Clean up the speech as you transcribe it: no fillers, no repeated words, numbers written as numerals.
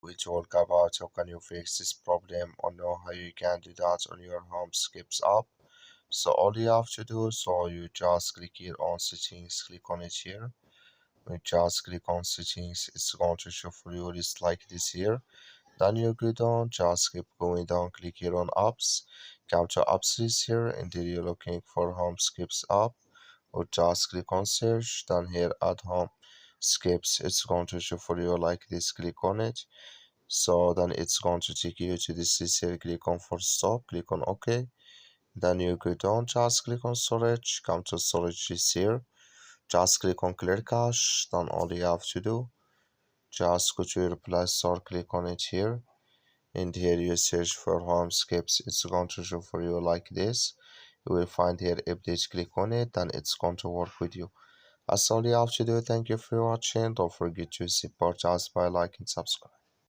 we talk about how can you fix this problem or know how you can do that on your Homescapes app. So all you have to do, so you just click here on settings, click on it here. You just click on settings, it's going to show for you list like this here. Then you go down, just keep going down, click here on apps, come to apps list here, and then you're looking for Homescapes app, or just click on search, then here add Homescapes, it's going to show for you like this, click on it. So then it's going to take you to this list here, click on full stop, click on OK. Then you go down, just click on storage, come to storage list here, just click on clear cache, then all you have to do, just go to your Play Store, click on it here, and here you search for Homescapes, it's going to show for you like this. You will find here update, click on it, and it's going to work with you. That's all you have to do. Thank you for watching. Don't forget to support us by liking and subscribe.